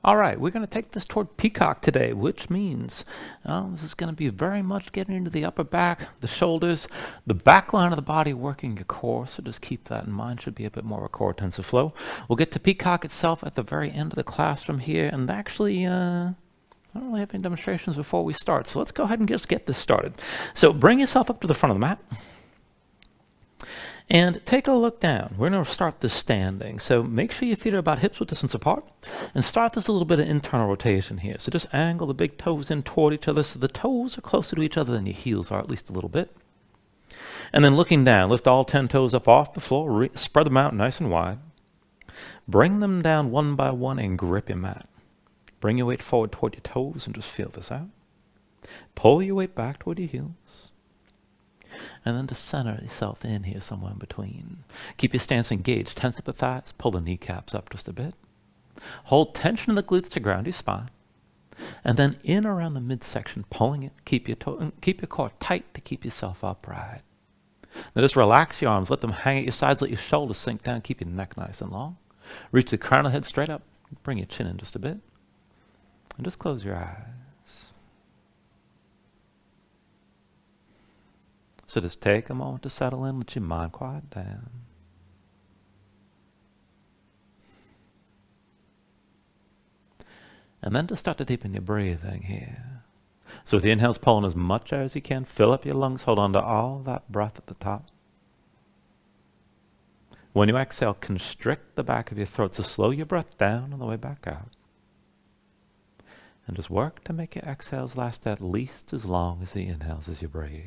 All right, we're going to take this toward Peacock today, which means this is going to be very much getting into the upper back, the shoulders, the back line of the body, working your core. So just keep that in mind. Should be a bit more of a core intensive flow. We'll get to Peacock itself at the very end of the class from here. And actually, I don't really have any demonstrations before we start. So let's go ahead and just get this started. So bring yourself up to the front of the mat. And take a look down. We're going to start this standing. So make sure your feet are about hips width distance apart. And start this a little bit of internal rotation here. So just angle the big toes in toward each other so the toes are closer to each other than your heels are, at least a little bit. And then looking down, lift all 10 toes up off the floor. Spread them out nice and wide. Bring them down one by one and grip your mat. Bring your weight forward toward your toes and just feel this out. Pull your weight back toward your heels. And then to center yourself in here somewhere in between. Keep your stance engaged. Tense up the thighs. Pull the kneecaps up just a bit. Hold tension in the glutes to ground your spine. And then in around the midsection, pulling it. Keep your core tight to keep yourself upright. Now just relax your arms. Let them hang at your sides. Let your shoulders sink down. Keep your neck nice and long. Reach the crown of the head straight up. Bring your chin in just a bit. And just close your eyes. So just take a moment to settle in, let your mind quiet down. And then to start to deepen your breathing here. So with the inhales, pull in as much air as you can. Fill up your lungs, hold on to all that breath at the top. When you exhale, constrict the back of your throat, so slow your breath down on the way back out. And just work to make your exhales last at least as long as the inhales as you breathe.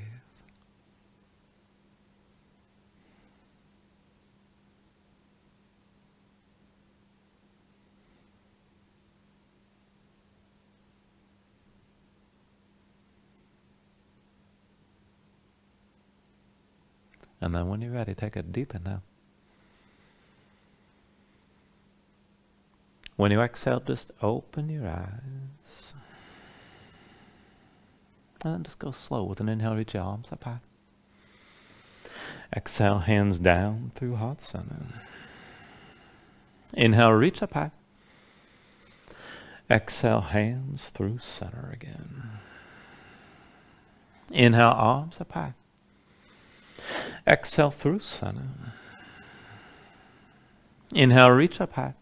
And then when you're ready, take a deep inhale. When you exhale, just open your eyes. And then just go slow with an inhale, reach your arms up high. Exhale, hands down through heart center. Inhale, reach up high. Exhale, hands through center again. Inhale, arms up high. Exhale through center. Inhale, reach up high.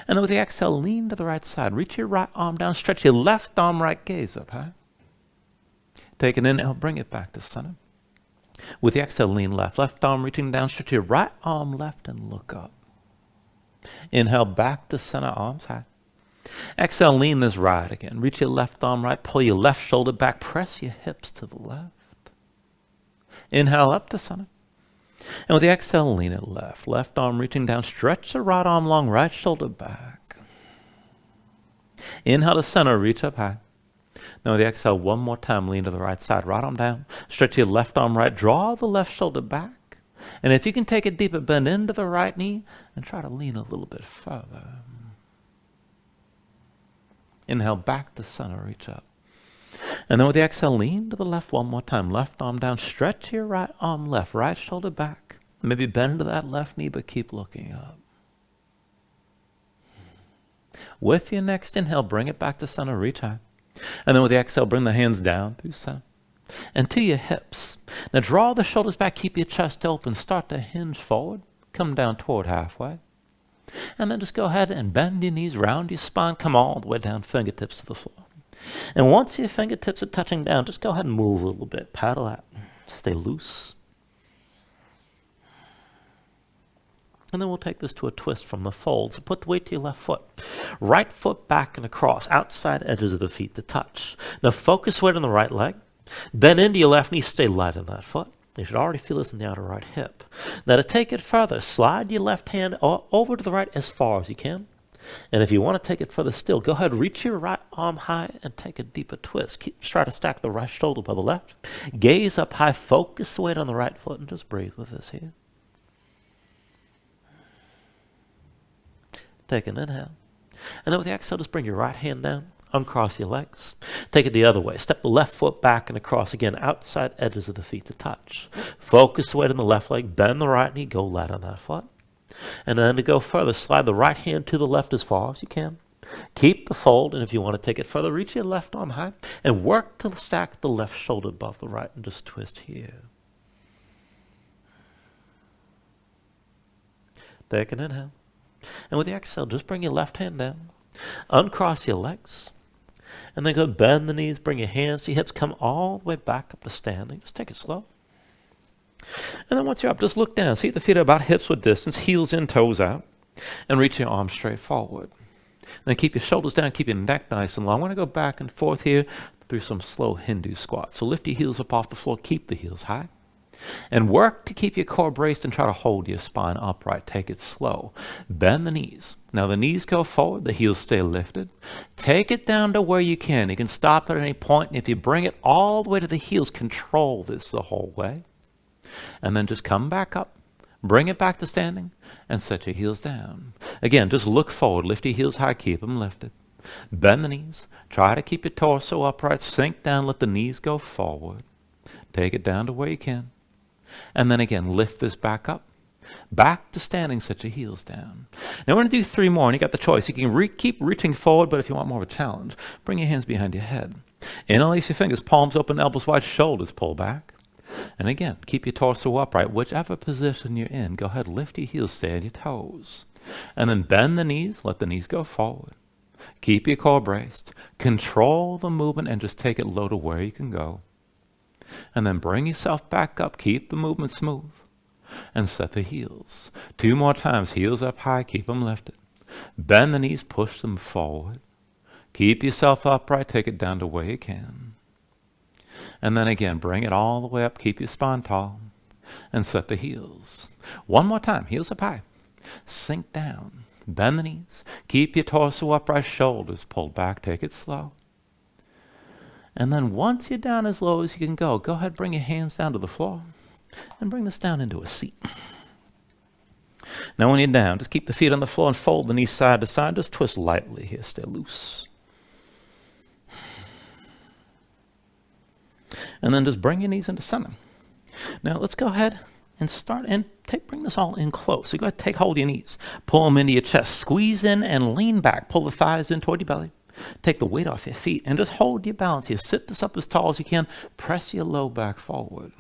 And then with the exhale, lean to the right side. Reach your right arm down, stretch your left arm, right gaze up high. Take an inhale, bring it back to center. With the exhale, lean left. Left arm reaching down, stretch your right arm left and look up. Inhale, back to center, arms high. Exhale, lean this right again. Reach your left arm right, pull your left shoulder back, press your hips to the left. Inhale up to center. And with the exhale, lean it left. Left arm reaching down, stretch the right arm long, right shoulder back. Inhale to center, reach up high. Now with the exhale, one more time, lean to the right side, right arm down. Stretch your left arm right, draw the left shoulder back. And if you can take a deeper bend into the right knee and try to lean a little bit further. Inhale back to center, reach up. And then with the exhale, lean to the left one more time. Left arm down, stretch your right arm left, right shoulder back. Maybe bend to that left knee, but keep looking up. With your next inhale, bring it back to center, reach high. And then with the exhale, bring the hands down through center and to your hips. Now draw the shoulders back, keep your chest open, start to hinge forward, come down toward halfway. And then just go ahead and bend your knees, round your spine, come all the way down, fingertips to the floor. And once your fingertips are touching down, just go ahead and move a little bit. Paddle out. Stay loose. And then we'll take this to a twist from the fold. So put the weight to your left foot. Right foot back and across. Outside edges of the feet to touch. Now focus weight on the right leg. Bend into your left knee. Stay light on that foot. You should already feel this in the outer right hip. Now to take it further, slide your left hand over to the right as far as you can. And if you want to take it further still, go ahead, reach your right arm high and take a deeper twist. Try to stack the right shoulder by the left. Gaze up high, focus the weight on the right foot, and just breathe with this here. Take an inhale. And then with the exhale, just bring your right hand down, uncross your legs. Take it the other way. Step the left foot back and across again, outside edges of the feet to touch. Focus the weight on the left leg, bend the right knee, go light on that foot. And then to go further, slide the right hand to the left as far as you can. Keep the fold, and if you want to take it further, reach your left arm high and work to stack the left shoulder above the right and just twist here. Take an inhale. And with the exhale, just bring your left hand down. Uncross your legs. And then go bend the knees, bring your hands to your hips, come all the way back up to standing. Just take it slow. And then once you're up, just look down. See the feet are about hips width distance, heels in, toes out. And reach your arms straight forward. Then keep your shoulders down, keep your neck nice and long. I want to go back and forth here through some slow Hindu squats. So lift your heels up off the floor, keep the heels high. And work to keep your core braced and try to hold your spine upright. Take it slow. Bend the knees. Now the knees go forward, the heels stay lifted. Take it down to where you can. You can stop at any point, and if you bring it all the way to the heels, control this the whole way. And then just come back up. Bring it back to standing and set your heels down. Again, just look forward. Lift your heels high. Keep them lifted. Bend the knees. Try to keep your torso upright. Sink down. Let the knees go forward. Take it down to where you can. And then again, lift this back up. Back to standing. Set your heels down. Now we're going to do 3 more, and you got the choice. You can keep reaching forward, but if you want more of a challenge, bring your hands behind your head. Interlace your fingers. Palms open, elbows wide, shoulders pull back. And again, keep your torso upright. Whichever position you're in, go ahead, lift your heels, stay on your toes. And then bend the knees, let the knees go forward. Keep your core braced. Control the movement and just take it low to where you can go. And then bring yourself back up. Keep the movement smooth. And set the heels. 2 more times, heels up high, keep them lifted. Bend the knees, push them forward. Keep yourself upright, take it down to where you can. And then again, bring it all the way up, keep your spine tall, and set the heels. 1 more time, heels up high. Sink down, bend the knees, keep your torso upright, shoulders pulled back, take it slow. And then once you're down as low as you can go ahead, bring your hands down to the floor, and bring this down into a seat. Now when you're down, just keep the feet on the floor and fold the knees side to side, just twist lightly here, stay loose. And then just bring your knees into center. Now let's go ahead and start and bring this all in close. So go ahead, take hold of your knees. Pull them into your chest. Squeeze in and lean back. Pull the thighs in toward your belly. Take the weight off your feet and just hold your balance here. Sit this up as tall as you can. Press your low back forward.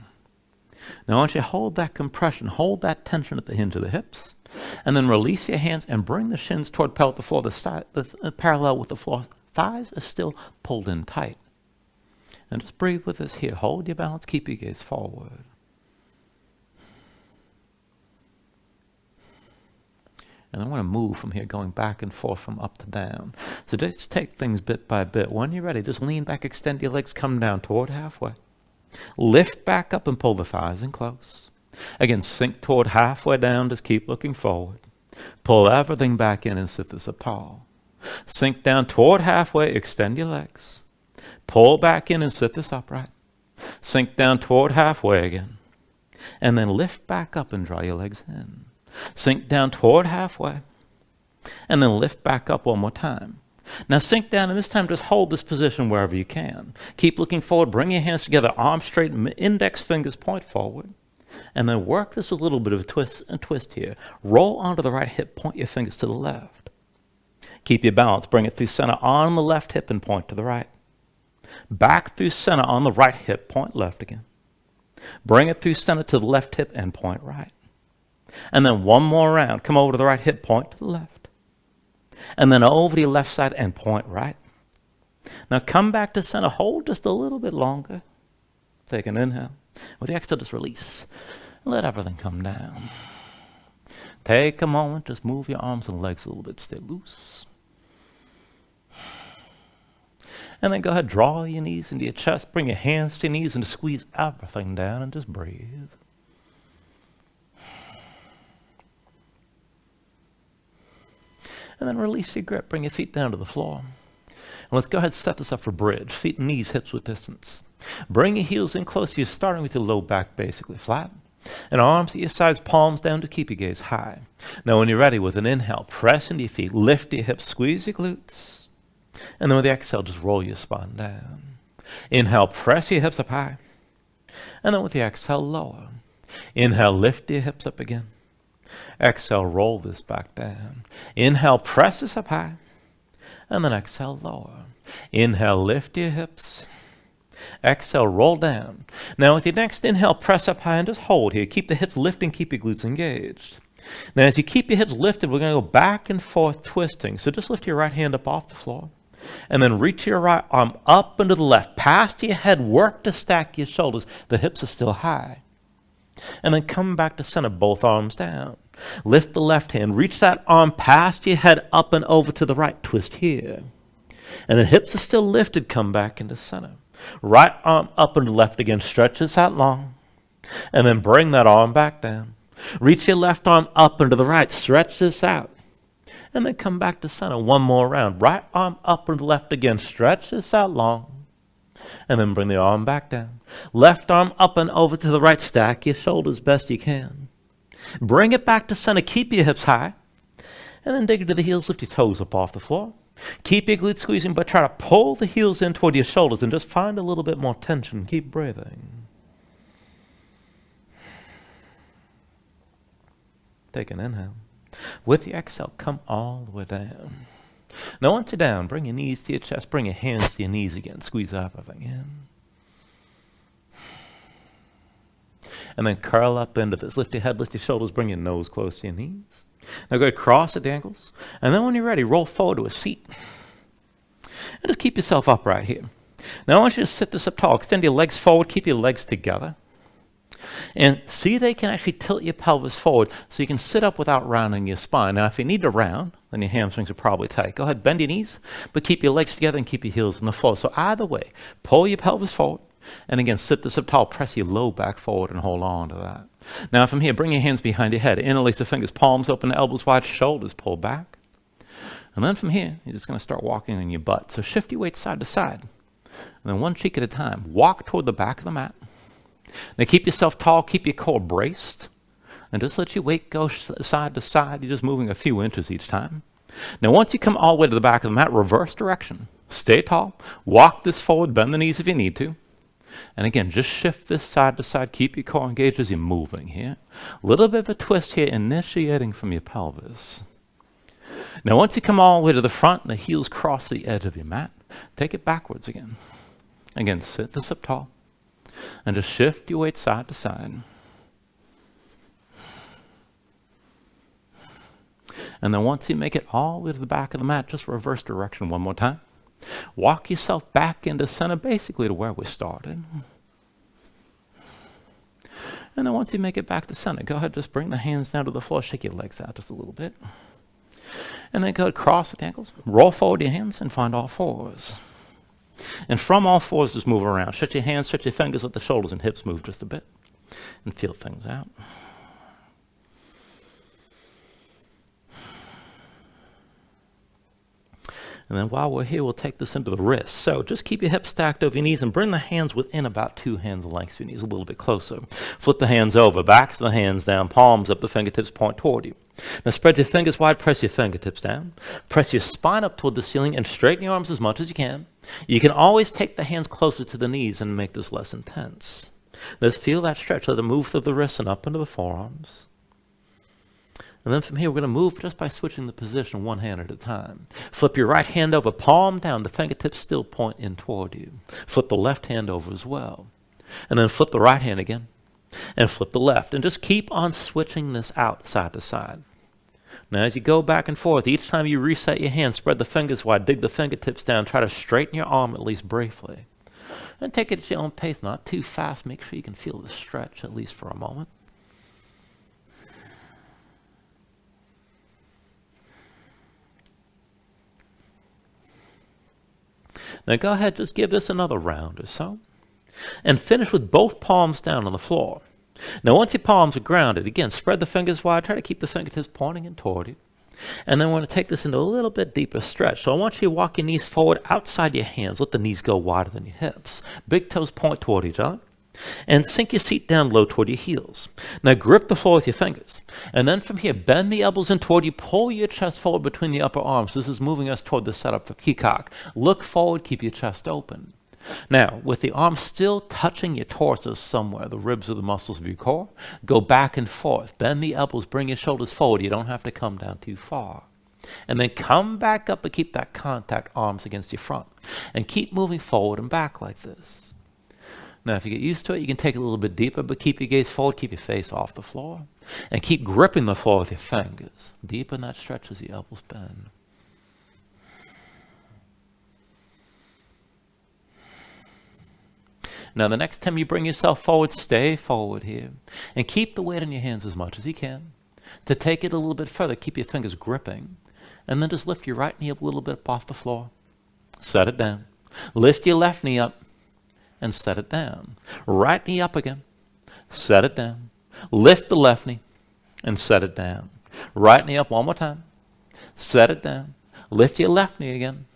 Now once you hold that compression, hold that tension at the hinge of the hips. And then release your hands and bring the shins toward the floor. Parallel with the floor. Thighs are still pulled in tight. And just breathe with us here. Hold your balance. Keep your gaze forward. And I want to move from here, going back and forth from up to down. So just take things bit by bit. When you're ready, just lean back, extend your legs, come down toward halfway. Lift back up and pull the thighs in close. Again, sink toward halfway down. Just keep looking forward. Pull everything back in and sit this up tall. Sink down toward halfway, extend your legs. Pull back in and sit this upright. Sink down toward halfway again. And then lift back up and draw your legs in. Sink down toward halfway. And then lift back up 1 more time. Now sink down, and this time just hold this position wherever you can. Keep looking forward. Bring your hands together, arms straight, index fingers point forward. And then work this with a little bit of a twist here. Roll onto the right hip, point your fingers to the left. Keep your balance. Bring it through center on the left hip and point to the right. Back through center on the right hip, point left again. Bring it through center to the left hip and point right. And then 1 more round. Come over to the right hip, point to the left. And then over to your left side and point right. Now come back to center. Hold just a little bit longer. Take an inhale. With the exhale, just release. Let everything come down. Take a moment. Just move your arms and legs a little bit. Stay loose. And then go ahead, draw your knees into your chest, bring your hands to your knees and squeeze everything down and just breathe. And then release your grip, bring your feet down to the floor. And let's go ahead and set this up for bridge. Feet and knees, hips width distance. Bring your heels in close to you, starting with your low back basically flat. And arms at your sides, palms down to keep your gaze high. Now when you're ready, with an inhale, press into your feet, lift your hips, squeeze your glutes. And then with the exhale, just roll your spine down. Inhale, press your hips up high. And then with the exhale, lower. Inhale, lift your hips up again. Exhale, roll this back down. Inhale, press this up high. And then exhale, lower. Inhale, lift your hips. Exhale, roll down. Now with your next inhale, press up high and just hold here. Keep the hips lifting, keep your glutes engaged. Now as you keep your hips lifted, we're going to go back and forth twisting. So just lift your right hand up off the floor. And then reach your right arm up and to the left, past your head, work to stack your shoulders. The hips are still high. And then come back to center, both arms down. Lift the left hand, reach that arm past your head, up and over to the right, twist here. And then hips are still lifted, come back into center. Right arm up and left again, stretch this out long. And then bring that arm back down. Reach your left arm up and to the right, stretch this out. And then come back to center, one more round. Right arm up and left again, stretch this out long. And then bring the arm back down. Left arm up and over to the right, stack your shoulders best you can. Bring it back to center, keep your hips high. And then dig into the heels, lift your toes up off the floor. Keep your glutes squeezing, but try to pull the heels in toward your shoulders and just find a little bit more tension. Keep breathing. Take an inhale. With the exhale, come all the way down. Now once you're down, bring your knees to your chest, bring your hands to your knees again, squeeze everything in. And then curl up into this. Lift your head, lift your shoulders, bring your nose close to your knees. Now go ahead, cross at the ankles. And then when you're ready, roll forward to a seat. And just keep yourself upright here. Now I want you to sit this up tall. Extend your legs forward, keep your legs together. And see they can actually tilt your pelvis forward so you can sit up without rounding your spine. Now if you need to round, then your hamstrings are probably tight. Go ahead, bend your knees, but keep your legs together and keep your heels on the floor. So either way, pull your pelvis forward. And again, sit this up tall, press your low back forward and hold on to that. Now from here, bring your hands behind your head, interlace the fingers, palms open, elbows wide, shoulders pull back. And then from here, you're just going to start walking on your butt. So shift your weight side to side. And then one cheek at a time, walk toward the back of the mat. Now keep yourself tall, keep your core braced, and just let your weight go side to side. You're just moving a few inches each time. Now once you come all the way to the back of the mat, reverse direction. Stay tall, walk this forward, bend the knees if you need to. And again, just shift this side to side, keep your core engaged as you're moving here. A little bit of a twist here, initiating from your pelvis. Now once you come all the way to the front and the heels cross the edge of your mat, take it backwards again. Again, sit this up tall. And just shift your weight side to side. And then once you make it all the way to the back of the mat, just reverse direction one more time. Walk yourself back into center, basically to where we started. And then once you make it back to center, go ahead, just bring the hands down to the floor, shake your legs out just a little bit. And then go ahead, cross at the ankles, roll forward your hands, and find all fours. And from all fours, just move around. Shut your hands, stretch your fingers, let the shoulders and hips move just a bit. And feel things out. And then while we're here, we'll take this into the wrists. So just keep your hips stacked over your knees and bring the hands within about 2 hands lengths of your knees, a little bit closer. Flip the hands over, backs of the hands down, palms up, the fingertips point toward you. Now spread your fingers wide, press your fingertips down. Press your spine up toward the ceiling and straighten your arms as much as you can. You can always take the hands closer to the knees and make this less intense. Just feel that stretch. Let it move through the wrists and up into the forearms. And then from here, we're going to move just by switching the position one hand at a time. Flip your right hand over, palm down. The fingertips still point in toward you. Flip the left hand over as well. And then flip the right hand again. And flip the left. And just keep on switching this out side to side. Now as you go back and forth, each time you reset your hand, spread the fingers wide, dig the fingertips down, try to straighten your arm at least briefly. And take it at your own pace, not too fast. Make sure you can feel the stretch at least for a moment. Now go ahead, just give this another round or so. And finish with both palms down on the floor. Now once your palms are grounded, again, spread the fingers wide. Try to keep the fingertips pointing in toward you. And then we're going to take this into a little bit deeper stretch. So I want you to walk your knees forward outside your hands. Let the knees go wider than your hips. Big toes point toward each other. And sink your seat down low toward your heels. Now grip the floor with your fingers. And then from here, bend the elbows in toward you. Pull your chest forward between the upper arms. This is moving us toward the setup for Peacock. Look forward, keep your chest open. Now, with the arms still touching your torso somewhere, the ribs or the muscles of your core, go back and forth. Bend the elbows, bring your shoulders forward. You don't have to come down too far. And then come back up and keep that contact, arms against your front. And keep moving forward and back like this. Now, if you get used to it, you can take it a little bit deeper, but keep your gaze forward, keep your face off the floor. And keep gripping the floor with your fingers. Deepen that stretch as the elbows bend. Now, the next time you bring yourself forward, stay forward here. And keep the weight in your hands as much as you can. To take it a little bit further, keep your fingers gripping. And then just lift your right knee up a little bit up off the floor. Set it down. Lift your left knee up and set it down. Right knee up again. Set it down. Lift the left knee and set it down. Right knee up one more time. Set it down. Lift your left knee again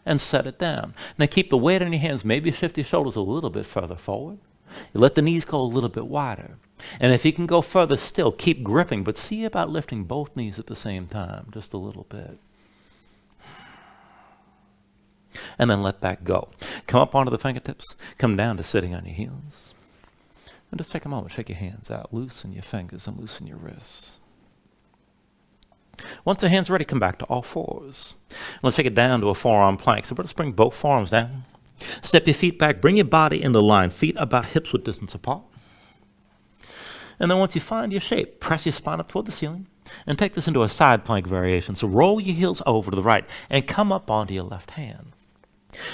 and set it down. Now keep the weight in your hands. Maybe shift your shoulders a little bit further forward. You let the knees go a little bit wider. And if you can go further still, keep gripping, but see about lifting both knees at the same time, just a little bit. And then let that go. Come up onto the fingertips. Come down to sitting on your heels. And just take a moment, shake your hands out. Loosen your fingers and loosen your wrists. Once the hands are ready, come back to all fours. Let's take it down to a forearm plank. So let's bring both forearms down. Step your feet back. Bring your body into line. Feet about hips width distance apart. And then once you find your shape, press your spine up toward the ceiling and take this into a side plank variation. So roll your heels over to the right and come up onto your left hand.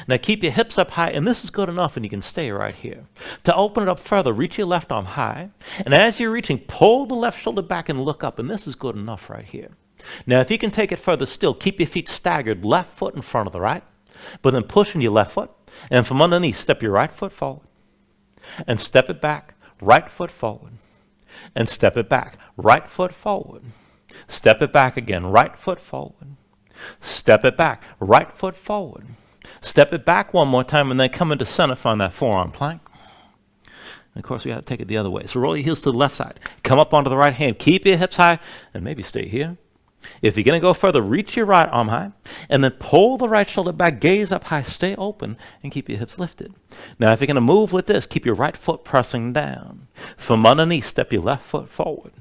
Now keep your hips up high, and this is good enough, and you can stay right here. To open it up further, reach your left arm high, and as you're reaching, pull the left shoulder back and look up, and this is good enough right here. Now if you can take it further still, keep your feet staggered, left foot in front of the right, but then pushing your left foot, and from underneath, step your right foot forward, and step it back, right foot forward, and step it back, right foot forward, step it back again, right foot forward, step it back, right foot forward, step it back one more time, and then come into center, find that forearm plank. And of course, we got to take it the other way. So roll your heels to the left side. Come up onto the right hand. Keep your hips high, and maybe stay here. If you're going to go further, reach your right arm high, and then pull the right shoulder back, gaze up high, stay open, and keep your hips lifted. Now, if you're going to move with this, keep your right foot pressing down. From underneath, step your left foot forward,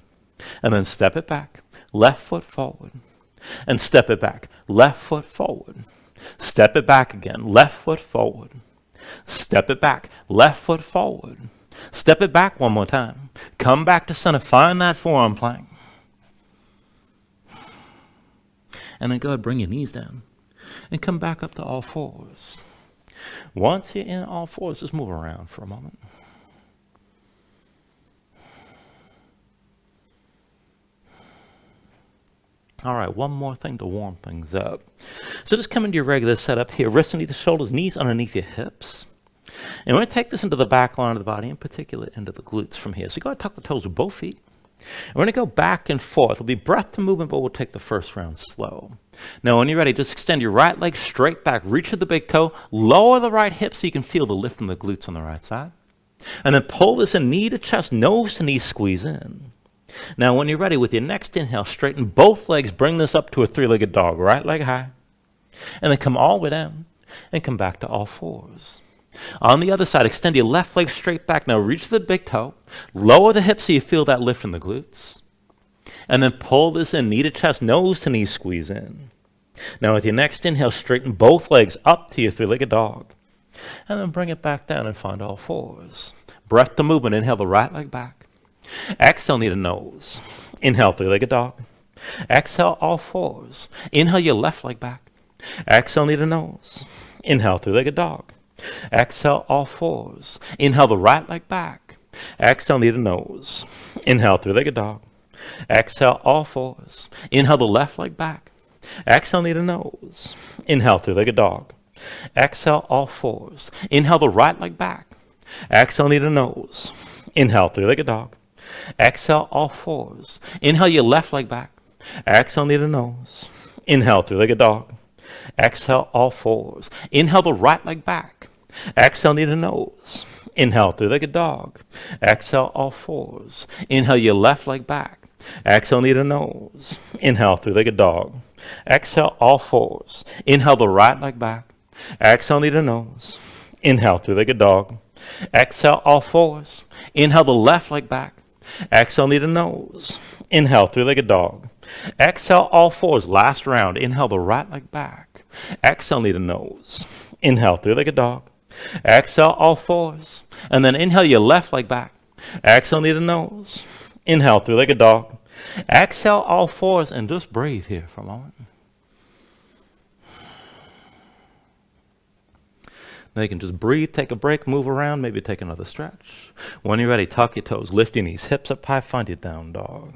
and then step it back, left foot forward, and step it back, left foot forward. Step it back again, left foot forward. Step it back, left foot forward. Step it back one more time. Come back to center, find that forearm plank. And then go ahead, bring your knees down and come back up to all fours. Once you're in all fours, just move around for a moment. All right, one more thing to warm things up. So just come into your regular setup here, wrists underneath the shoulders, knees underneath your hips. And we're going to take this into the back line of the body, in particular into the glutes from here. So go ahead, tuck the toes with both feet. And we're going to go back and forth. It'll be breath to movement, but we'll take the first round slow. Now, when you're ready, just extend your right leg straight back, reach to the big toe, lower the right hip so you can feel the lift in the glutes on the right side. And then pull this in, knee to chest, nose to knee, squeeze in. Now, when you're ready, with your next inhale, straighten both legs, bring this up to a three-legged dog, right leg high. And then come all the way down and come back to all fours. On the other side, extend your left leg straight back. Now reach to the big toe, lower the hip so you feel that lift in the glutes. And then pull this in, knee to chest, nose to knee, squeeze in. Now with your next inhale, straighten both legs up to your three-legged dog. And then bring it back down and find all fours. Breath to movement, inhale the right leg back. Exhale, knee to nose. Inhale, three-legged dog. Exhale, all fours. Inhale your left leg back. Exhale, knee to nose. Inhale, three-legged dog. Exhale, all fours. Inhale the right leg back. Exhale, knee to nose. Inhale, three-legged dog. Exhale, all fours. Inhale the left leg back. Exhale, knee to nose. Inhale, three-legged dog. Exhale, all fours. Inhale the right leg back. Exhale, knee to nose. Inhale, three-legged dog. Exhale, all fours. Inhale your left leg back. Exhale, knee to nose. Inhale, three-legged dog. Exhale, all fours. Inhale the right leg back. Exhale, knee to nose. Inhale, three-legged dog. Exhale, all fours. Inhale your left leg back. Exhale, knee to nose. Inhale, three-legged dog. Exhale, all fours. Inhale the right leg back. Exhale, knee to nose. Inhale, three-legged dog. Exhale, all fours. Inhale the left leg back. Exhale, knee to nose. Inhale, three-legged dog. Exhale, all fours. Last round. Inhale the right leg back. Exhale, knee to nose. Inhale, three-legged dog. Exhale, all fours. And then inhale your left leg back. Exhale, knee to nose. Inhale, three-legged dog. Exhale, all fours, and just breathe here for a moment. Now you can just breathe, take a break, move around, maybe take another stretch. When you're ready, tuck your toes, lift your knees, hips up high, find your down dog.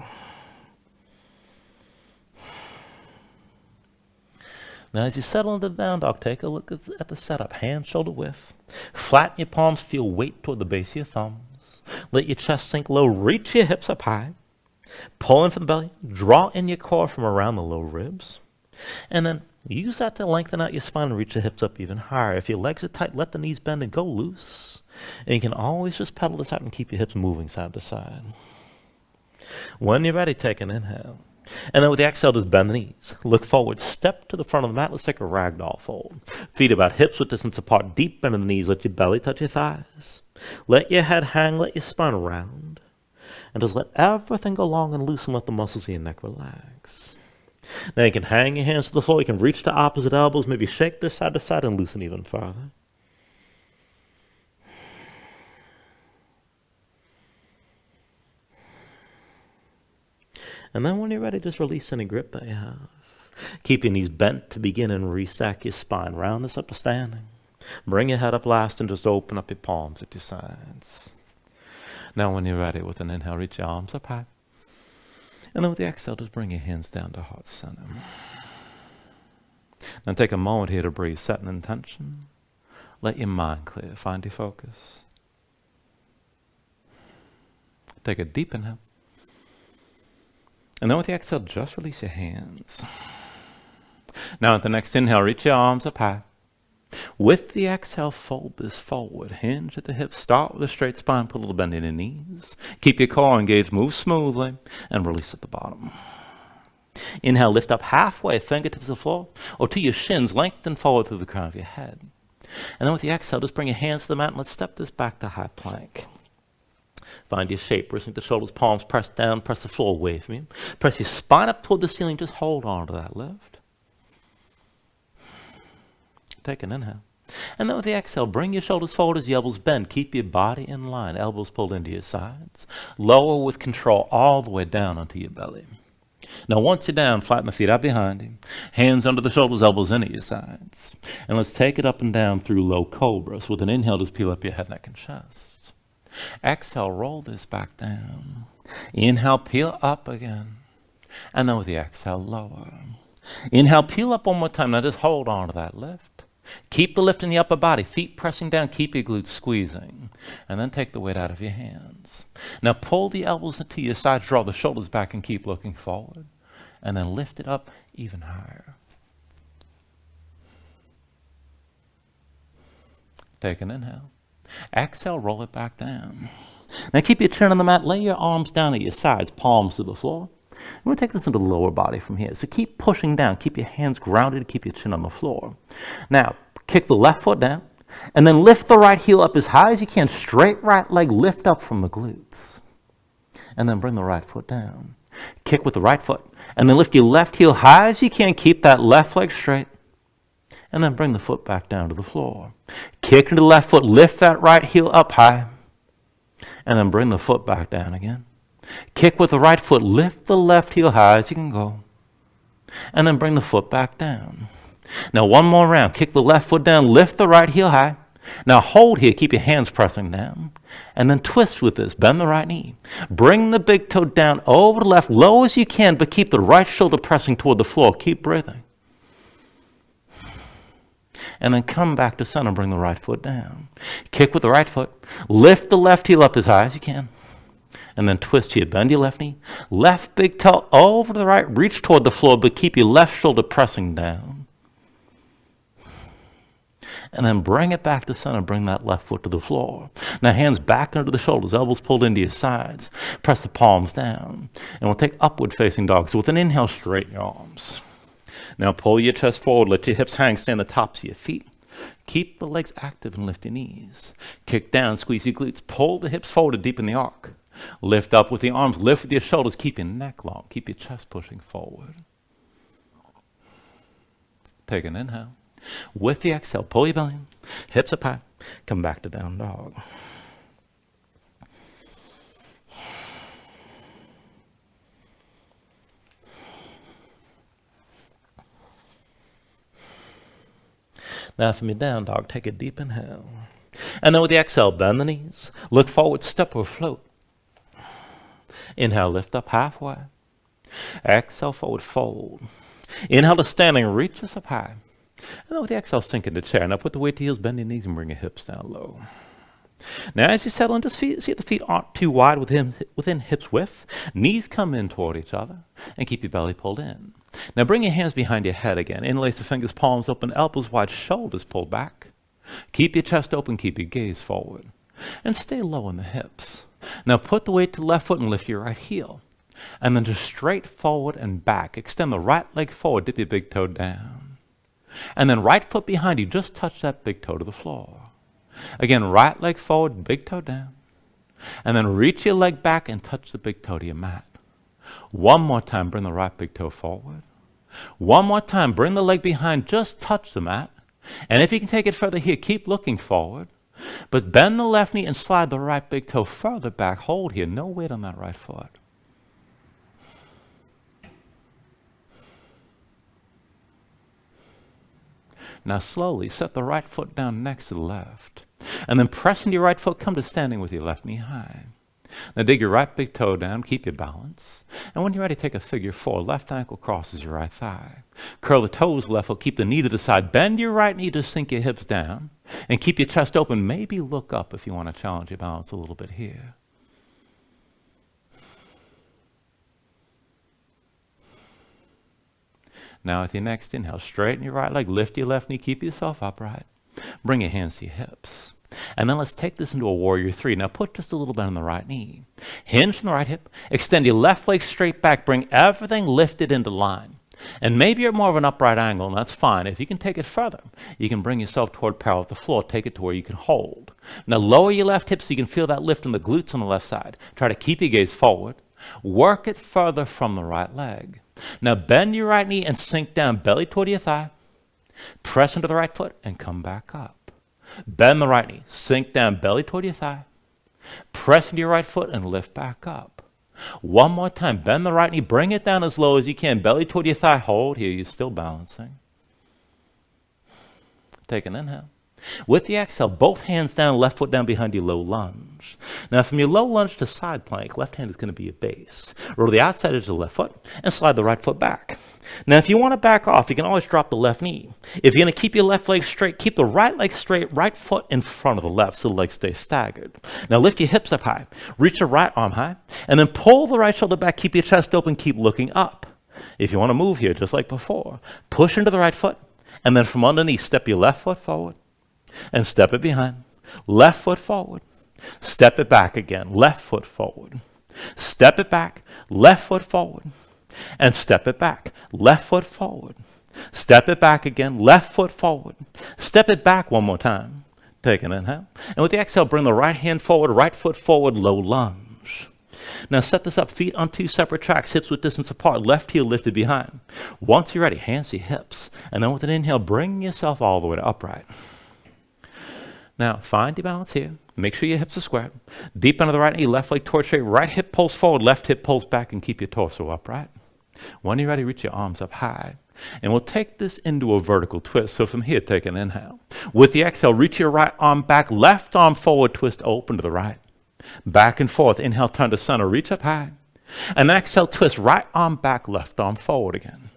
Now as you settle into the down dog, take a look at the setup. Hand, shoulder width. Flatten your palms, feel weight toward the base of your thumbs. Let your chest sink low, reach your hips up high. Pull in from the belly, draw in your core from around the low ribs. And then use that to lengthen out your spine and reach the hips up even higher. If your legs are tight, let the knees bend and go loose. And you can always just pedal this out and keep your hips moving side to side. When you're ready, take an inhale. And then with the exhale, just bend the knees. Look forward, step to the front of the mat. Let's take a ragdoll fold. Feet about hips width distance apart, deep bend in the knees. Let your belly touch your thighs. Let your head hang, let your spine round. And just let everything go long and loose and let the muscles of your neck relax. Now you can hang your hands to the floor. You can reach to opposite elbows. Maybe shake this side to side and loosen even farther. And then when you're ready, just release any grip that you have. Keep your knees bent to begin and restack your spine. Round this up to standing. Bring your head up last and just open up your palms at your sides. Now when you're ready, with an inhale, reach your arms up high. And then with the exhale, just bring your hands down to heart center. Now take a moment here to breathe. Set an intention. Let your mind clear. Find your focus. Take a deep inhale. And then with the exhale, just release your hands. Now at the next inhale, reach your arms up high. With the exhale, fold this forward. Hinge at the hips. Start with a straight spine. Put a little bend in your knees. Keep your core engaged. Move smoothly. And release at the bottom. Inhale, lift up halfway. Fingertips to the floor. Or to your shins. Lengthen forward through the crown of your head. And then with the exhale, just bring your hands to the mat. And let's step this back to high plank. Find your shape. Wristing the shoulders, palms press down. Press the floor away from you. Press your spine up toward the ceiling. Just hold on to that lift. Take an inhale. And then with the exhale, bring your shoulders forward as your elbows bend. Keep your body in line. Elbows pulled into your sides. Lower with control all the way down onto your belly. Now once you're down, flatten the feet out behind you. Hands under the shoulders, elbows into your sides. And let's take it up and down through low cobra. So with an inhale, just peel up your head, neck, and chest. Exhale, roll this back down. Inhale, peel up again. And then with the exhale, lower. Inhale, peel up one more time. Now just hold on to that lift. Keep the lift in the upper body. Feet pressing down. Keep your glutes squeezing. And then take the weight out of your hands. Now pull the elbows into your sides. Draw the shoulders back and keep looking forward. And then lift it up even higher. Take an inhale. Exhale, roll it back down. Now keep your chin on the mat. Lay your arms down at your sides, palms to the floor. I'm going to take this into the lower body from here. So keep pushing down. Keep your hands grounded. Keep your chin on the floor. Now, kick the left foot down. And then lift the right heel up as high as you can. Straight right leg lift up from the glutes. And then bring the right foot down. Kick with the right foot. And then lift your left heel high as you can. Keep that left leg straight. And then bring the foot back down to the floor. Kick into the left foot. Lift that right heel up high. And then bring the foot back down again. Kick with the right foot. Lift the left heel high as you can go. And then bring the foot back down. Now one more round. Kick the left foot down. Lift the right heel high. Now hold here. Keep your hands pressing down. And then twist with this. Bend the right knee. Bring the big toe down over the left, low as you can, but keep the right shoulder pressing toward the floor. Keep breathing. And then come back to center. Bring the right foot down. Kick with the right foot. Lift the left heel up as high as you can. And then twist here. Bend your left knee. Left big toe over to the right. Reach toward the floor, but keep your left shoulder pressing down. And then bring it back to center. Bring that left foot to the floor. Now hands back under the shoulders. Elbows pulled into your sides. Press the palms down. And we'll take upward facing dog. So with an inhale, straighten your arms. Now pull your chest forward. Let your hips hang. Stay on the tops of your feet. Keep the legs active and lift your knees. Kick down. Squeeze your glutes. Pull the hips forward to deepen the arc. Lift up with the arms, lift with your shoulders, keep your neck long, keep your chest pushing forward. Take an inhale. With the exhale, pull your belly in, hips up high, come back to down dog. Now from your down dog, take a deep inhale. And then with the exhale, bend the knees, look forward, step or float. Inhale, lift up halfway. Exhale, forward, fold. Inhale to standing, reach us up high. And then with the exhale, sink into chair. Now put the weight to heels, bend your knees, and bring your hips down low. Now as you settle into feet, see if the feet aren't too wide within hips width. Knees come in toward each other, and keep your belly pulled in. Now bring your hands behind your head again. Interlace the fingers, palms open, elbows wide, shoulders pulled back. Keep your chest open, keep your gaze forward. And stay low in the hips. Now put the weight to the left foot and lift your right heel. And then just straight forward and back. Extend the right leg forward, dip your big toe down. And then right foot behind you, just touch that big toe to the floor. Again, right leg forward, big toe down. And then reach your leg back and touch the big toe to your mat. One more time, bring the right big toe forward. One more time, bring the leg behind, just touch the mat. And if you can take it further here, keep looking forward. But bend the left knee and slide the right big toe further back. Hold here, no weight on that right foot. Now slowly set the right foot down next to the left. And then press into your right foot, come to standing with your left knee high. Now dig your right big toe down, keep your balance. And when you're ready, take a figure four. Left ankle crosses your right thigh. Curl the toes left foot, keep the knee to the side. Bend your right knee to sink your hips down. And keep your chest open. Maybe look up if you want to challenge your balance a little bit here. Now with your next inhale, straighten your right leg, lift your left knee, keep yourself upright. Bring your hands to your hips. And then let's take this into a warrior three. Now put just a little bit on the right knee. Hinge from the right hip. Extend your left leg straight back. Bring everything lifted into line. And maybe you're more of an upright angle, and that's fine. If you can take it further, you can bring yourself toward parallel with the floor. Take it to where you can hold. Now lower your left hip so you can feel that lift in the glutes on the left side. Try to keep your gaze forward. Work it further from the right leg. Now bend your right knee and sink down, belly toward your thigh. Press into the right foot and come back up. Bend the right knee, sink down, belly toward your thigh. Press into your right foot and lift back up. One more time, bend the right knee, bring it down as low as you can, belly toward your thigh. Hold here, you're still balancing. Take an inhale. With the exhale, both hands down, left foot down behind you, low lunge. Now from your low lunge to side plank, left hand is going to be your base. Roll the outside edge of the left foot and slide the right foot back. Now if you want to back off, you can always drop the left knee. If you're going to keep your left leg straight, keep the right leg straight, right foot in front of the left so the legs stay staggered. Now lift your hips up high, reach your right arm high, and then pull the right shoulder back, keep your chest open, keep looking up. If you want to move here, just like before, push into the right foot, and then from underneath, step your left foot forward. And step it behind. Left foot forward. Step it back again. Left foot forward. Step it back. Left foot forward. And step it back. Left foot forward. Step it back again. Left foot forward. Step it back one more time. Take an inhale. And with the exhale, bring the right hand forward, right foot forward, low lunge. Now set this up, feet on two separate tracks, hips width distance apart, left heel lifted behind. Once you're ready, hands to your hips. And then with an inhale, bring yourself all the way to upright. Now, find your balance here. Make sure your hips are squared. Deep under the right knee, left leg towards straight. Right hip pulls forward, left hip pulls back, and keep your torso upright. When you're ready, reach your arms up high. And we'll take this into a vertical twist. So from here, take an inhale. With the exhale, reach your right arm back, left arm forward, twist open to the right. Back and forth. Inhale, turn to center, reach up high. And then exhale, twist right arm back, left arm forward again.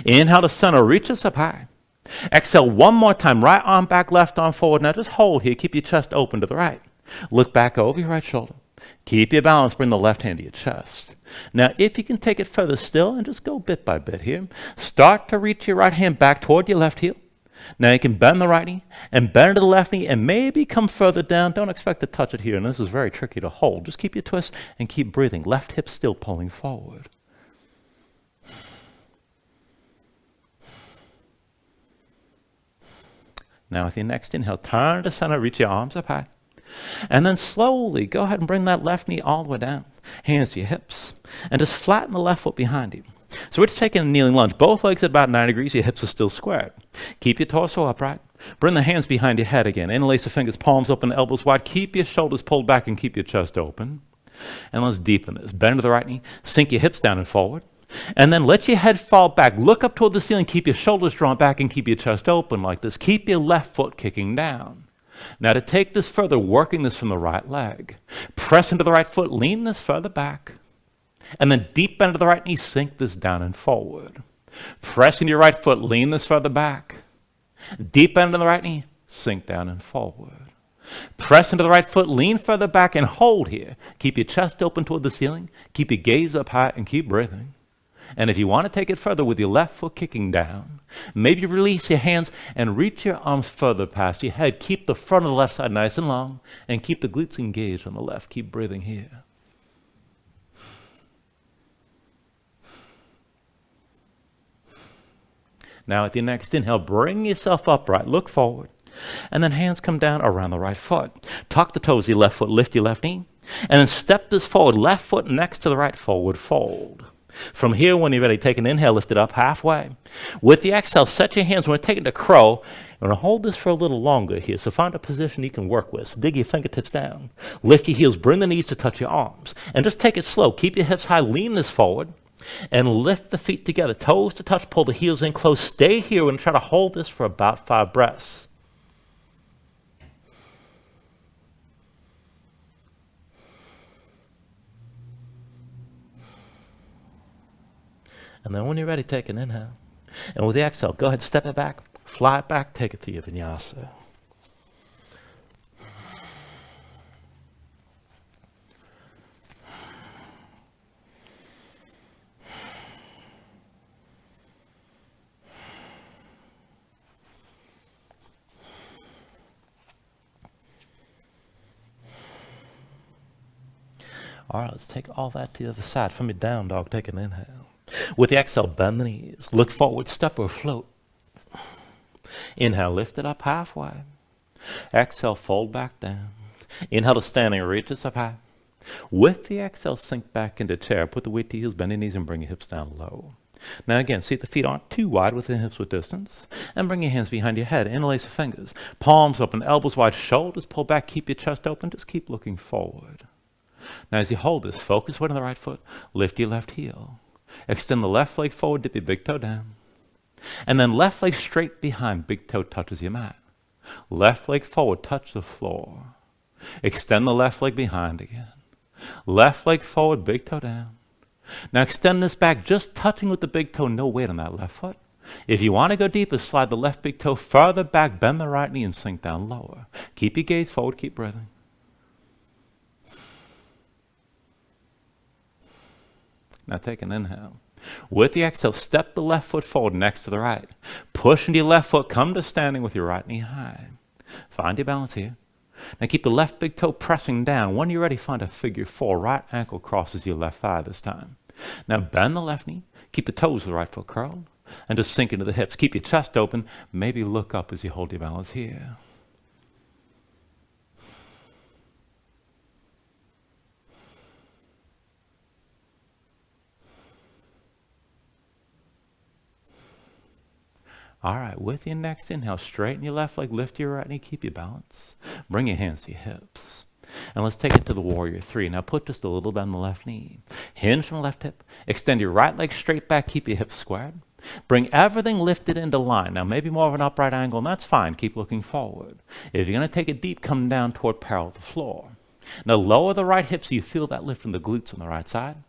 Inhale to center, reach us up high. Exhale one more time, right arm back, left arm forward. Now just hold here, keep your chest open to the right. Look back over your right shoulder. Keep your balance, bring the left hand to your chest. Now if you can take it further still, and just go bit by bit here, start to reach your right hand back toward your left heel. Now you can bend the right knee, and bend to the left knee, and maybe come further down. Don't expect to touch it here, and this is very tricky to hold. Just keep your twist, and keep breathing. Left hip still pulling forward. Now with your next inhale, turn to center, reach your arms up high. And then slowly go ahead and bring that left knee all the way down. Hands to your hips. And just flatten the left foot behind you. So we're just taking a kneeling lunge. Both legs at about 90 degrees. Your hips are still squared. Keep your torso upright. Bring the hands behind your head again. Interlace the fingers, palms open, elbows wide. Keep your shoulders pulled back and keep your chest open. And let's deepen this. Bend to the right knee. Sink your hips down and forward. And then let your head fall back. Look up toward the ceiling. Keep your shoulders drawn back and keep your chest open like this. Keep your left foot kicking down. Now to take this further, working this from the right leg. Press into the right foot. Lean this further back. And then deep bend to the right knee. Sink this down and forward. Press into your right foot. Lean this further back. Deep bend to the right knee. Sink down and forward. Press into the right foot. Lean further back and hold here. Keep your chest open toward the ceiling. Keep your gaze up high and keep breathing. And if you want to take it further with your left foot kicking down, maybe release your hands and reach your arms further past your head. Keep the front of the left side nice and long and keep the glutes engaged on the left. Keep breathing here. Now at your next inhale, bring yourself upright. Look forward. And then hands come down around the right foot. Tuck the toes of your left foot. Lift your left knee. And then step this forward. Left foot next to the right. Forward fold. From here, when you're ready, take an inhale, lift it up halfway. With the exhale, set your hands. We're going to take it to crow. We're going to hold this for a little longer here. So find a position you can work with. So dig your fingertips down. Lift your heels. Bring the knees to touch your arms. And just take it slow. Keep your hips high. Lean this forward. And lift the feet together. Toes to touch. Pull the heels in close. Stay here and try to hold this for about 5 breaths. And then when you're ready, take an inhale. And with the exhale, go ahead, step it back, fly it back, take it to your vinyasa. All right, let's take all that to the other side. From your down dog, take an inhale. With the exhale, bend the knees. Look forward, step or float. Inhale, lift it up halfway. Exhale, fold back down. Inhale to standing, reach this up high. With the exhale, sink back into chair. Put the weight to your heels, bend your knees, and bring your hips down low. Now again, see if the feet aren't too wide within hips width distance. And bring your hands behind your head. Interlace the fingers. Palms open, elbows wide, shoulders pull back. Keep your chest open. Just keep looking forward. Now as you hold this, focus weight on the right foot. Lift your left heel. Extend the left leg forward, dip your big toe down. And then left leg straight behind, big toe touches your mat. Left leg forward, touch the floor. Extend the left leg behind again. Left leg forward, big toe down. Now extend this back, just touching with the big toe, no weight on that left foot. If you want to go deeper, slide the left big toe further back, bend the right knee and sink down lower. Keep your gaze forward, keep breathing. Now take an inhale. With the exhale, step the left foot forward next to the right. Push into your left foot, come to standing with your right knee high. Find your balance here. Now keep the left big toe pressing down. When you're ready, find a figure 4. Right ankle crosses your left thigh this time. Now bend the left knee. Keep the toes of the right foot curled. And just sink into the hips. Keep your chest open. Maybe look up as you hold your balance here. All right, with your next inhale, straighten your left leg, lift your right knee, keep your balance. Bring your hands to your hips. And let's take it to the warrior 3. Now put just a little bend on the left knee. Hinge from the left hip. Extend your right leg straight back, keep your hips squared. Bring everything lifted into line. Now maybe more of an upright angle, and that's fine. Keep looking forward. If you're going to take it deep, come down toward parallel to the floor. Now lower the right hip so you feel that lift in the glutes on the right side.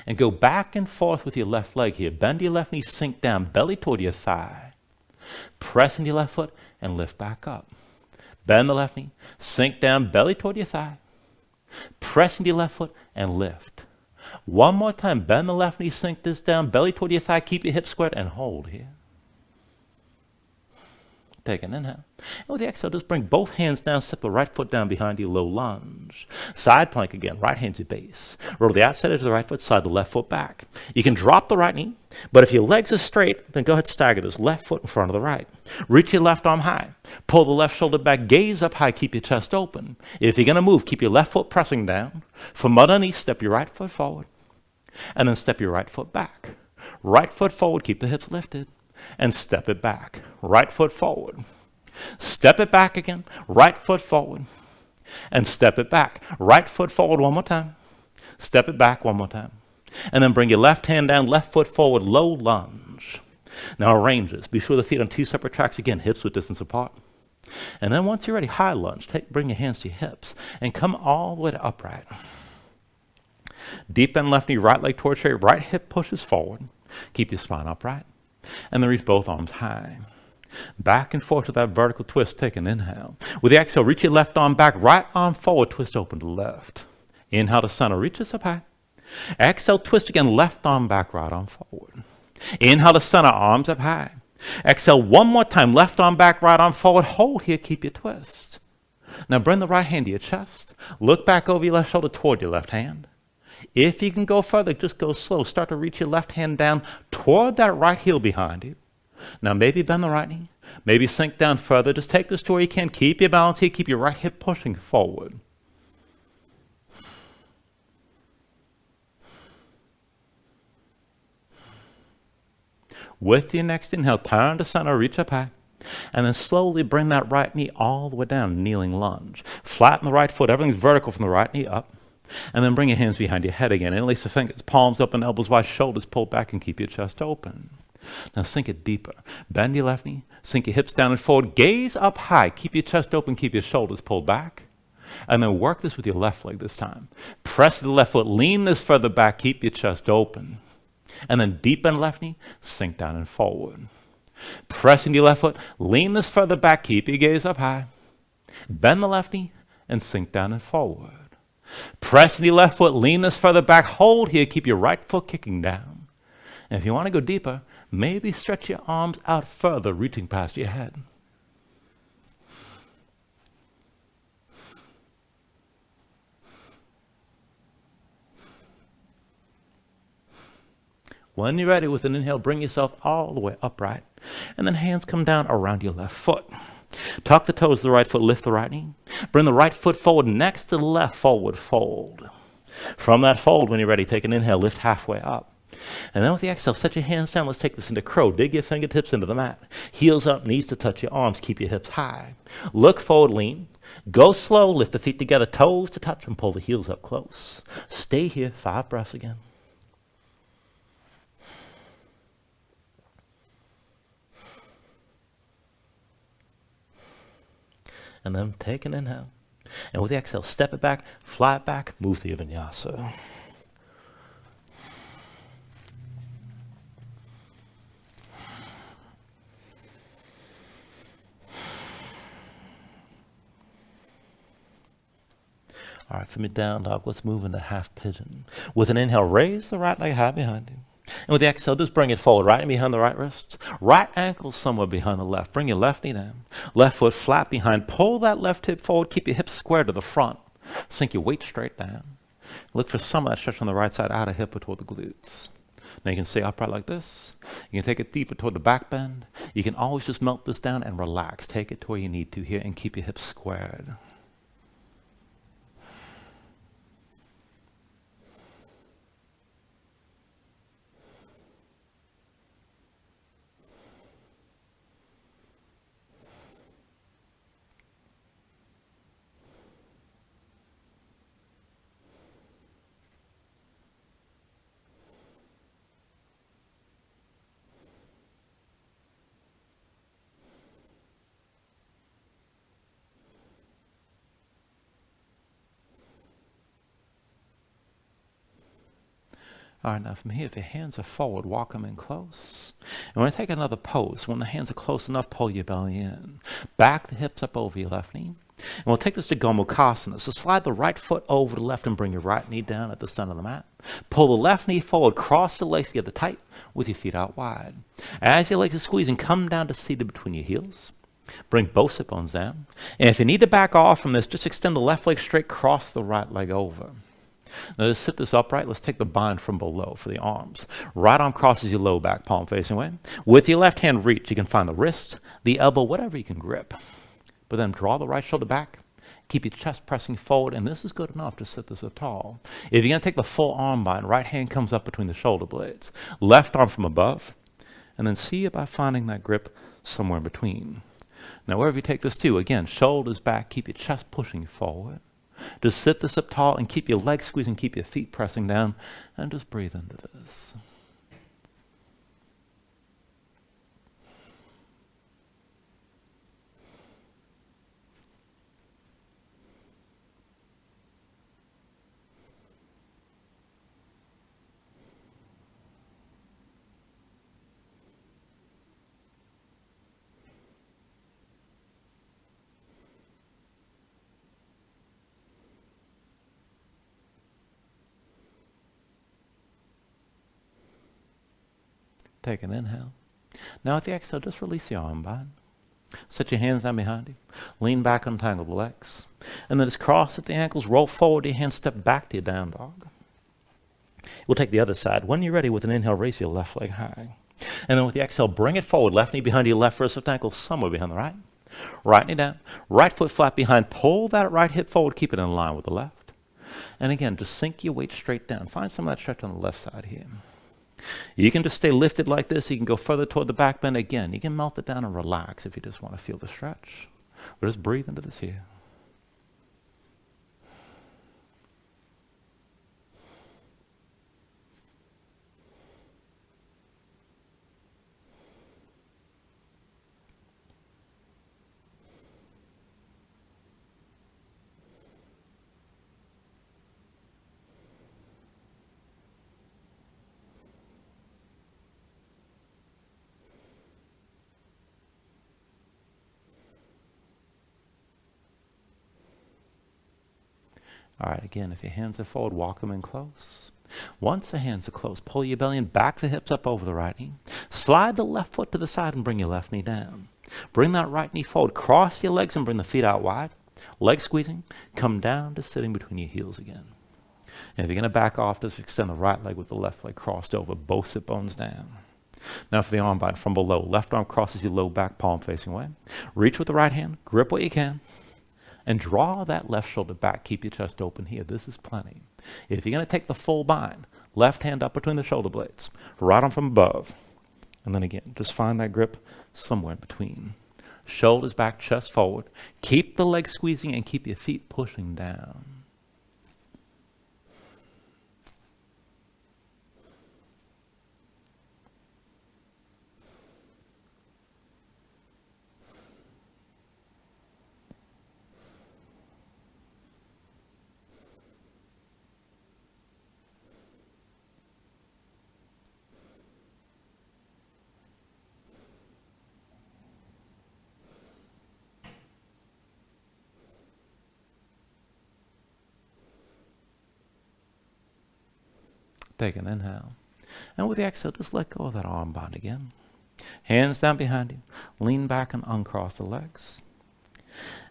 And go back and forth with your left leg here. Bend your left knee, sink down, belly toward your thigh. Press into your left foot and lift back up. Bend the left knee, sink down, belly toward your thigh. Press into your left foot and lift. One more time, bend the left knee, sink this down, belly toward your thigh, keep your hips squared and hold here. Take an inhale. And with the exhale, just bring both hands down, step the right foot down behind you, low lunge. Side plank again, right hand to base. Roll the outside edge of the right foot, slide the left foot back. You can drop the right knee, but if your legs are straight, then go ahead and stagger this left foot in front of the right. Reach your left arm high. Pull the left shoulder back, gaze up high, keep your chest open. If you're going to move, keep your left foot pressing down. From underneath, step your right foot forward, and then step your right foot back. Right foot forward, keep the hips lifted, and step it back. Right foot forward. Step it back again. Right foot forward, and step it back. Right foot forward one more time. Step it back one more time. And then bring your left hand down, left foot forward, low lunge. Now arrange this. Be sure the feet on two separate tracks again, hips width distance apart. And then once you're ready, high lunge. Bring your hands to your hips and come all the way to upright. Deep bend left knee, right leg towards straight, right hip pushes forward. Keep your spine upright. And then reach both arms high. Back and forth to that vertical twist. Take an inhale. With the exhale, reach your left arm back, right arm forward, twist open to the left. Inhale to center, reach this up high. Exhale, twist again, left arm back, right arm forward. Inhale to center, arms up high. Exhale one more time, left arm back, right arm forward. Hold here, keep your twist. Now bring the right hand to your chest. Look back over your left shoulder toward your left hand. If you can go further, just go slow. Start to reach your left hand down toward that right heel behind you. Now maybe bend the right knee. Maybe sink down further. Just take this to where you can. Keep your balance here. Keep your right hip pushing forward. With your next inhale, turn to center, reach up high. And then slowly bring that right knee all the way down, kneeling lunge. Flatten the right foot. Everything's vertical from the right knee up. And then bring your hands behind your head again. Interlace the fingers, palms up and elbows wide, shoulders pulled back, and keep your chest open. Now sink it deeper. Bend your left knee, sink your hips down and forward, gaze up high, keep your chest open, keep your shoulders pulled back. And then work this with your left leg this time. Press the left foot, lean this further back, keep your chest open. And then deep bend left knee, sink down and forward. Press into your left foot, lean this further back, keep your gaze up high. Bend the left knee and sink down and forward. Press into your left foot, lean this further back, hold here, keep your right foot kicking down. And if you want to go deeper, maybe stretch your arms out further, reaching past your head. When you're ready, with an inhale, bring yourself all the way upright. And then hands come down around your left foot. Tuck the toes of the right foot, lift the right knee. Bring the right foot forward next to the left, forward fold. From that fold, when you're ready, take an inhale, lift halfway up. And then with the exhale, set your hands down. Let's take this into crow. Dig your fingertips into the mat. Heels up, knees to touch your arms. Keep your hips high. Look forward, lean. Go slow, lift the feet together, toes to touch, and pull the heels up close. Stay here, 5 breaths again. And then take an inhale. And with the exhale, step it back, fly it back, move to your Vinyasa. All right, from your down dog, let's move into half pigeon. With an inhale, raise the right leg high behind you. And with the exhale, just bring it forward, right behind the right wrist. Right ankle somewhere behind the left. Bring your left knee down. Left foot flat behind. Pull that left hip forward. Keep your hips square to the front. Sink your weight straight down. Look for some of that stretch on the right side, outer hip or toward the glutes. Now you can stay upright like this. You can take it deeper toward the back bend. You can always just melt this down and relax. Take it to where you need to here and keep your hips squared. All right, now from here, if your hands are forward, walk them in close. And we're going to take another pose. When the hands are close enough, pull your belly in. Back the hips up over your left knee. And we'll take this to Gomukhasana. So slide the right foot over the left and bring your right knee down at the center of the mat. Pull the left knee forward, cross the legs together tight with your feet out wide. As your legs are squeezing, come down to seated between your heels. Bring both sit bones down. And if you need to back off from this, just extend the left leg straight, cross the right leg over. Now to sit this upright, let's take the bind from below for the arms. Right arm crosses your low back, palm facing away. With your left hand reach, you can find the wrist, the elbow, whatever you can grip. But then draw the right shoulder back. Keep your chest pressing forward, and this is good enough to sit this up tall. If you're going to take the full arm bind, right hand comes up between the shoulder blades. Left arm from above, and then see about finding that grip somewhere in between. Now wherever you take this to, again, shoulders back, keep your chest pushing forward. Just sit this up tall and keep your legs squeezing, keep your feet pressing down, and just breathe into this. Take an inhale. Now with the exhale, just release the arm bind. Set your hands down behind you. Lean back, untangle the legs. And then just cross at the ankles, roll forward, your hands step back to your down dog. We'll take the other side. When you're ready, with an inhale, raise your left leg high. And then with the exhale, bring it forward. Left knee behind your left wrist, left ankle somewhere behind the right. Right knee down. Right foot flat behind. Pull that right hip forward. Keep it in line with the left. And again, just sink your weight straight down. Find some of that stretch on the left side here. You can just stay lifted like this. You can go further toward the back bend. Again, you can melt it down and relax if you just want to feel the stretch. But just breathe into this here. All right, again, if your hands are forward, walk them in close. Once the hands are close, pull your belly in, back the hips up over the right knee. Slide the left foot to the side and bring your left knee down. Bring that right knee forward. Cross your legs and bring the feet out wide. Leg squeezing. Come down to sitting between your heels again. And if you're going to back off, just extend the right leg with the left leg crossed over, both sit bones down. Now for the arm bind from below. Left arm crosses your low back, palm facing away. Reach with the right hand. Grip what you can. And draw that left shoulder back. Keep your chest open here. This is plenty. If you're going to take the full bind, left hand up between the shoulder blades, right arm from above. And then again, just find that grip somewhere in between. Shoulders back, chest forward. Keep the legs squeezing and keep your feet pushing down. Take an inhale. And with the exhale, just let go of that arm bind again. Hands down behind you. Lean back and uncross the legs.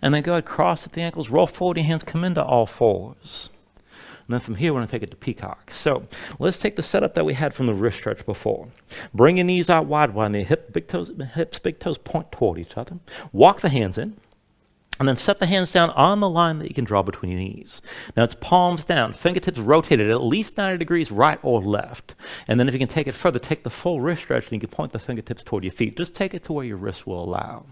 And then go ahead, cross at the ankles, roll forward, your hands come into all fours. And then from here, we're going to take it to Peacock. So let's take the setup that we had from the wrist stretch before. Bring your knees out wide, the hips, big toes point toward each other. Walk the hands in. And then set the hands down on the line that you can draw between your knees. Now it's palms down, fingertips rotated at least 90 degrees right or left. And then if you can take it further, take the full wrist stretch and you can point the fingertips toward your feet. Just take it to where your wrists will allow.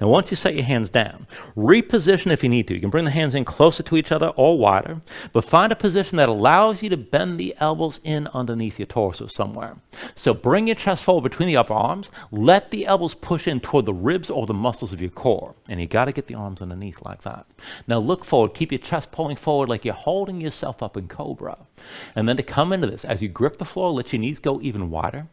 Now once you set your hands down, reposition if you need to. You can bring the hands in closer to each other or wider, but find a position that allows you to bend the elbows in underneath your torso somewhere. So bring your chest forward between the upper arms, let the elbows push in toward the ribs or the muscles of your core, and you got to get the arms underneath like that. Now look forward, keep your chest pulling forward like you're holding yourself up in cobra. And then to come into this, as you grip the floor, let your knees go even wider.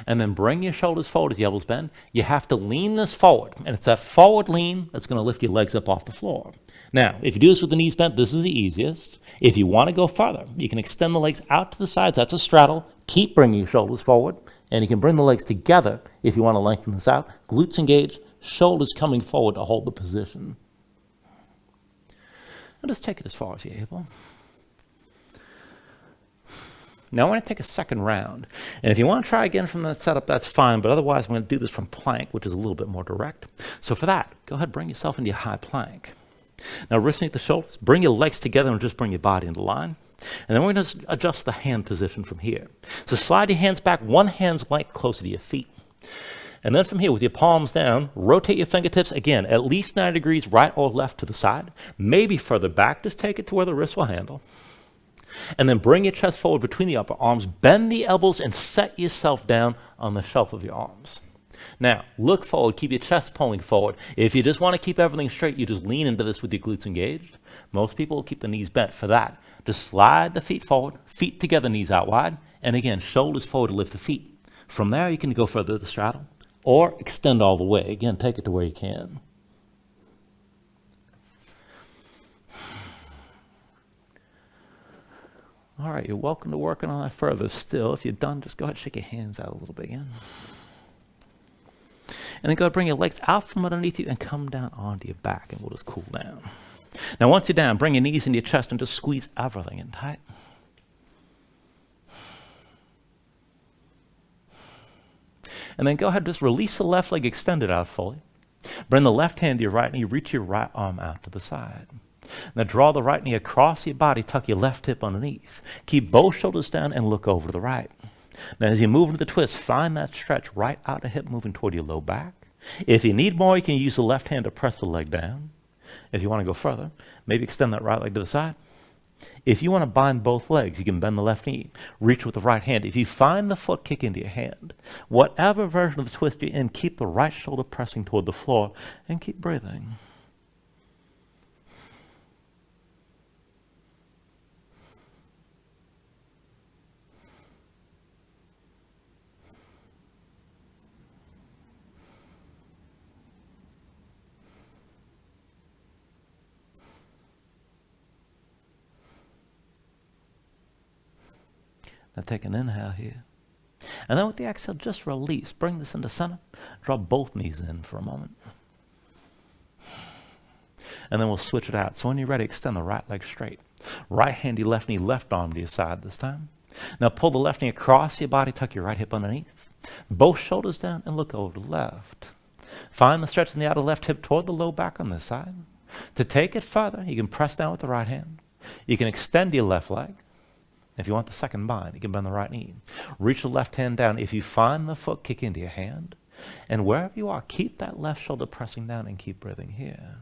And then bring your shoulders forward as the elbows bend. You have to lean this forward. And it's that forward lean that's going to lift your legs up off the floor. Now, if you do this with the knees bent, this is the easiest. If you want to go further, you can extend the legs out to the sides. That's a straddle. Keep bringing your shoulders forward. And you can bring the legs together if you want to lengthen this out. Glutes engaged, Shoulders coming forward to hold the position. And just take it as far as you're able. Now I want to take a second round. And if you want to try again from that setup, that's fine. But otherwise, I'm going to do this from plank, which is a little bit more direct. So for that, go ahead, bring yourself into your high plank. Now wrist underneath the shoulders, bring your legs together and just bring your body into line. And then we're going to adjust the hand position from here. So slide your hands back, one hand's length closer to your feet. And then from here, with your palms down, rotate your fingertips, again, at least 90 degrees right or left to the side. Maybe further back, just take it to where the wrist will handle. And then bring your chest forward between the upper arms, bend the elbows, and set yourself down on the shelf of your arms. Now, look forward, keep your chest pulling forward. If you just want to keep everything straight, you just lean into this with your glutes engaged. Most people will keep the knees bent. For that, just slide the feet forward, feet together, knees out wide, and again, shoulders forward to lift the feet. From there, you can go further to the straddle, or extend all the way. Again, take it to where you can. All right, you're welcome to working on that further still. If you're done, just go ahead and shake your hands out a little bit again. And then go ahead and bring your legs out from underneath you and come down onto your back, and we'll just cool down. Now, once you're down, bring your knees into your chest and just squeeze everything in tight. And then go ahead and just release the left leg, extend it out fully. Bring the left hand to your right knee, reach your right arm out to the side. Now draw the right knee across your body, tuck your left hip underneath. Keep both shoulders down and look over to the right. Now as you move into the twist, find that stretch right out the hip, moving toward your low back. If you need more, you can use the left hand to press the leg down. If you want to go further, maybe extend that right leg to the side. If you want to bind both legs, you can bend the left knee, reach with the right hand. If you find the foot kick into your hand, whatever version of the twist you're in, keep the right shoulder pressing toward the floor and keep breathing. Now take an inhale here. And then with the exhale, just release. Bring this into center. Draw both knees in for a moment. And then we'll switch it out. So when you're ready, extend the right leg straight. Right hand to your left knee, left arm to your side this time. Now pull the left knee across your body, tuck your right hip underneath. Both shoulders down and look over to the left. Find the stretch in the outer left hip toward the low back on this side. To take it further, you can press down with the right hand. You can extend your left leg. If you want the second bind, you can bend the right knee. Reach the left hand down. If you find the foot kick into your hand, and wherever you are, keep that left shoulder pressing down and keep breathing here.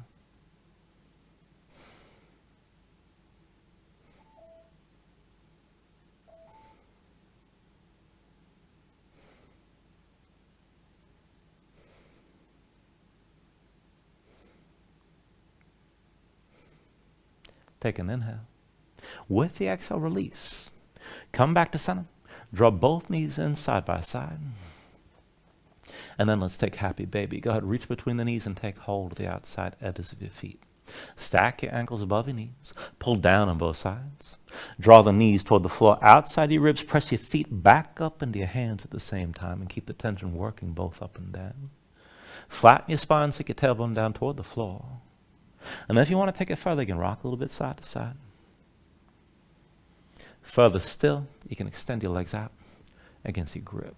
Take an inhale. With the exhale, release. Come back to center. Draw both knees in side by side. And then let's take happy baby. Go ahead, reach between the knees and take hold of the outside edges of your feet. Stack your ankles above your knees. Pull down on both sides. Draw the knees toward the floor outside your ribs. Press your feet back up into your hands at the same time and keep the tension working both up and down. Flatten your spine, sink your tailbone down toward the floor. And then if you want to take it further, you can rock a little bit side to side. Further still, you can extend your legs out against your grip.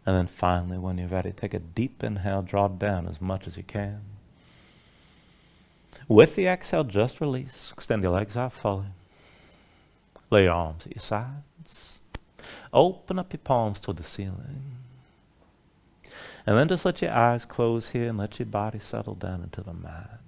And then finally, when you're ready, take a deep inhale, draw down as much as you can. With the exhale, just release. Extend your legs out fully. Lay your arms at your sides. Open up your palms toward the ceiling. And then just let your eyes close here and let your body settle down into the mat.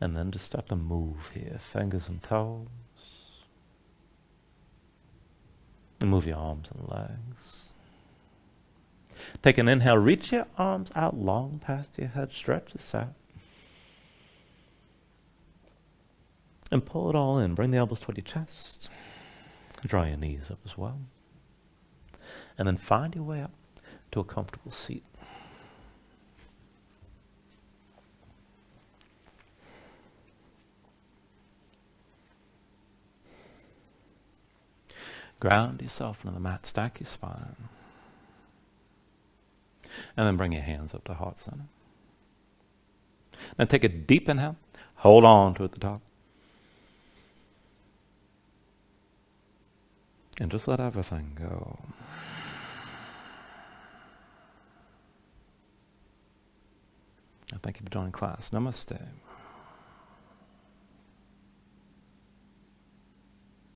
And then just start to move here, fingers and toes. And move your arms and legs. Take an inhale, reach your arms out long past your head, stretch this out. And pull it all in. Bring the elbows toward your chest. Draw your knees up as well. And then find your way up to a comfortable seat. Ground yourself into the mat, stack your spine. And then bring your hands up to heart center. Now take a deep inhale, hold on to it at the top. And just let everything go. Thank you for joining class. Namaste.